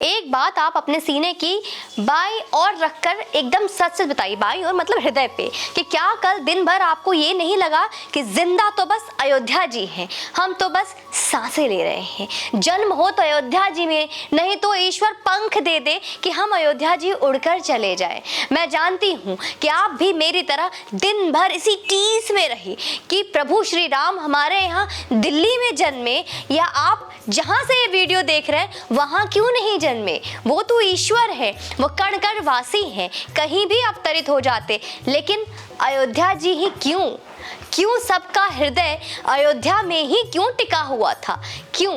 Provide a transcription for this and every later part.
एक बात आप अपने सीने की बाईं ओर रखकर एकदम सच सच बताइए, बाईं ओर मतलब हृदय पे, कि क्या कल दिन भर आपको ये नहीं लगा कि जिंदा तो बस अयोध्या जी हैं, हम तो बस सांसें ले रहे हैं। जन्म हो तो अयोध्या जी में, नहीं तो ईश्वर पंख दे दे कि हम अयोध्या जी उड़कर चले जाएं। मैं जानती हूँ कि आप भी मेरी तरह दिन भर इसी टीस में रही कि प्रभु श्री राम हमारे यहाँ दिल्ली में जन्मे, या आप जहाँ से ये वीडियो देख रहे हैं वहाँ क्यों नहीं जन्मे। वो तो ईश्वर है, वो कण कण वासी हैं, कहीं भी अवतरित हो जाते, लेकिन अयोध्या जी ही क्यों? क्यों सबका हृदय अयोध्या में ही क्यों टिका हुआ था? क्यों?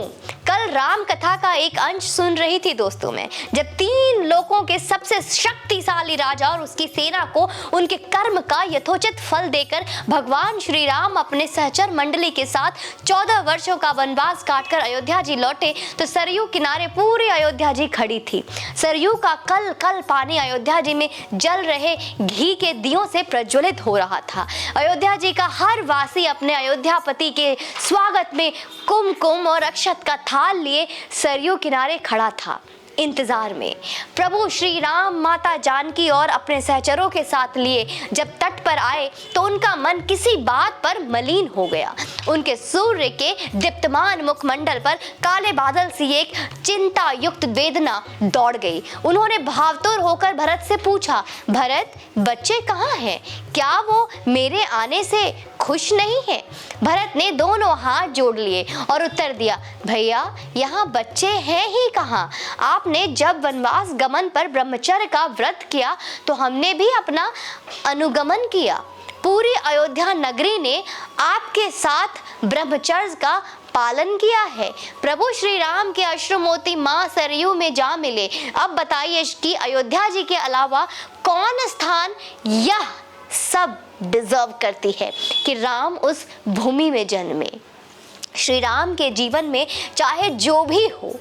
कल राम कथा का एक अंश सुन रही थी दोस्तों मैं, जब 3 लोकों के सबसे शक्तिशाली राजा और उसकी सेना को उनके कर्म का यथोचित फल देकर भगवान श्री राम अपने सहचर मंडली के साथ 14 वर्षों का वनवास काटकर अयोध्या जी लौटे, तो सरयू किनारे पूरी अयोध्या जी खड़ी थी। सरयू का कल कल पानी अयोध्या जी में जल रहे घी के दियों से प्रज्वलित हो रहा था। अयोध्या जी का हर वासी अपने अयोध्यापति के स्वागत में कुमकुम और अक्षत का थाल लिए सरयू किनारे खड़ा था, इंतजार में। प्रभु श्री राम माता जानकी और अपने सहचरों के साथ लिए जब तट पर आए तो उनका मन किसी बात पर मलिन हो गया। उनके सूर्य के दीप्तमान मुखमंडल पर काले बादल सी एक चिंता युक्त वेदना दौड़ गई। उन्होंने भावतुर होकर भरत से पूछा, भरत, बच्चे कहाँ हैं? क्या वो मेरे आने से खुश नहीं है? भरत ने दोनों हाथ जोड़ लिए और उत्तर दिया, भैया, यहाँ बच्चे हैं ही कहाँ। आपने जब वनवास गमन पर ब्रह्मचर्य का व्रत किया तो हमने भी अपना अनुगमन किया। पूरी अयोध्या नगरी ने आपके साथ ब्रह्मचर्य का पालन किया है। प्रभु श्री राम के अश्रुमोती माँ सरयू में जा मिले। अब बताइए कि अयोध्या जी के अलावा कौन स्थान यह सब डिजर्व करती है कि राम उस भूमि में जन्मे। श्री राम के जीवन में चाहे जो भी हो,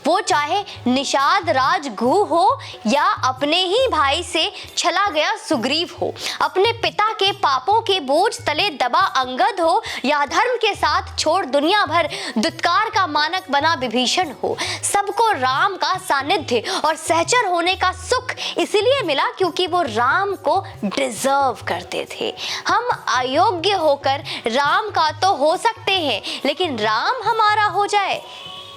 वो चाहे निषाद राजगु हो या अपने ही भाई से छला गया सुग्रीव हो, अपने पिता के पापों के बोझ तले दबा अंगद हो या धर्म के साथ छोड़ दुनिया भर दुत्कार का मानक बना विभीषण हो, सबको राम का सानिध्य और सहचर होने का सुख इसलिए मिला क्योंकि वो राम को डिजर्व करते थे। हम अयोग्य होकर राम का तो हो सकते हैं, लेकिन राम हमारा हो जाए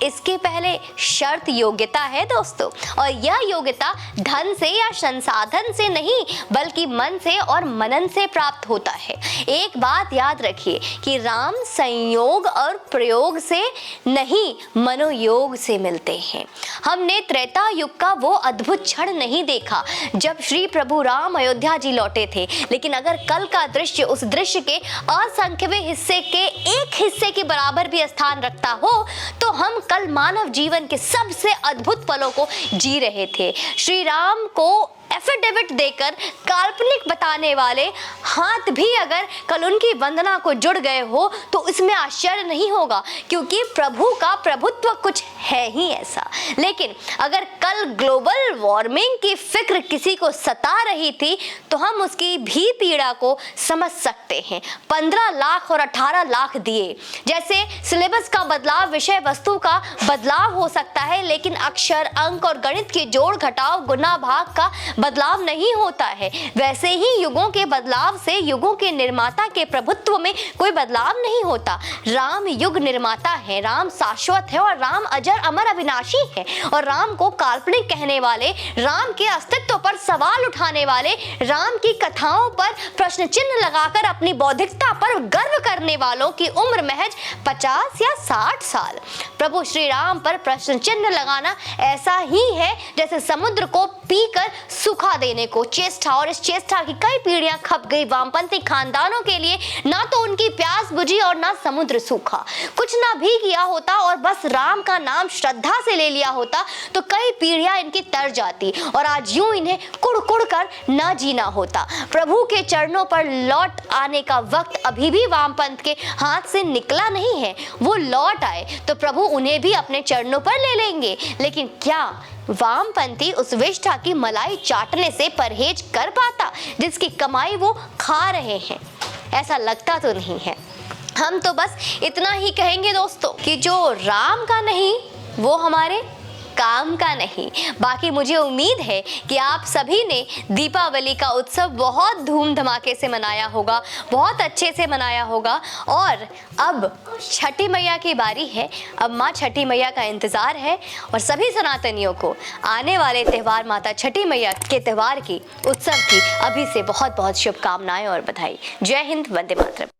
इसके पहले शर्त योग्यता है दोस्तों, और यह योग्यता धन से या संसाधन से नहीं बल्कि मन से और मनन से प्राप्त होता है। एक बात याद रखिए कि राम संयोग और प्रयोग से नहीं मनोयोग से मिलते हैं। हमने त्रेता युग का वो अद्भुत क्षण नहीं देखा जब श्री प्रभु राम अयोध्या जी लौटे थे, लेकिन अगर कल का दृश्य उस दृश्य के असंख्यवें हिस्से के एक हिस्से के बराबर भी स्थान रखता हो तो हम कल मानव जीवन के सबसे अद्भुत पलों को जी रहे थे। श्री राम को एफिडेविट देकर काल्पनिक बताने वाले हाथ भी अगर कल उनकी वंदना को जुड़ गए हो तो इसमें आश्चर्य नहीं होगा, क्योंकि प्रभु का प्रभुत्व कुछ है ही ऐसा। लेकिन अगर कल ग्लोबल वार्मिंग की फिक्र किसी को सता रही थी तो हम उसकी भी पीड़ा को समझ सकते हैं। 15 लाख और 18 लाख दिए जैसे सिलेबस का बदलाव विषय वस्तु का बदलाव हो सकता है, लेकिन अक्षर, अंक और गणित के जोड़ घटाव गुना भाग का बदलाव नहीं होता है। वैसे ही युगों के बदलाव से युगों के निर्माता के प्रभुत्व में कोई बदलाव नहीं होता। राम युग निर्माता है, राम शाश्वत है और राम अजर अमर अविनाशी है। और राम को काल्पनिक कहने वाले, राम के अस्तित्व पर सवाल उठाने वाले, राम की कथाओं पर प्रश्न चिन्ह लगाकर अपनी बौद्धिकता पर गर्व करने वालों की उम्र महज 50 या 60 साल। प्रभु श्री राम पर प्रश्न चिन्ह लगाना ऐसा ही है जैसे समुद्र को पीकर सुखा देने को चेष्टा, और इस चेष्टा की कई पीढ़ियां खप गई वामपंथी खानदानों के लिए। ना तो उनकी प्यास बुझी और ना समुद्र सूखा। कुछ ना भी किया होता और बस राम का नाम श्रद्धा से ले लिया होता तो कई पीढ़ियां इनकी तर जाती और आज यूं इन्हें कुड़ कुड़ कर ना जीना होता। प्रभु के चरणों पर लौट आने का वक्त अभी भी वामपंथ के हाथ से निकला नहीं है। वो लौट आए तो प्रभु उन्हें भी अपने चरणों पर ले लेंगे, लेकिन क्या वामपंथी उस विष्ठा की मलाई चाटने से परहेज कर पाता जिसकी कमाई वो खा रहे हैं? ऐसा लगता तो नहीं है। हम तो बस इतना ही कहेंगे दोस्तों कि जो राम का नहीं वो हमारे काम का नहीं। बाकी मुझे उम्मीद है कि आप सभी ने दीपावली का उत्सव बहुत धूम धमाके से मनाया होगा, बहुत अच्छे से मनाया होगा। और अब छठी मैया की बारी है। अब माँ छठी मैया का इंतज़ार है और सभी सनातनियों को आने वाले त्यौहार माता छठी मैया के त्यौहार की, उत्सव की अभी से बहुत बहुत शुभकामनाएं और बधाई। जय हिंद, वंदे मातरम।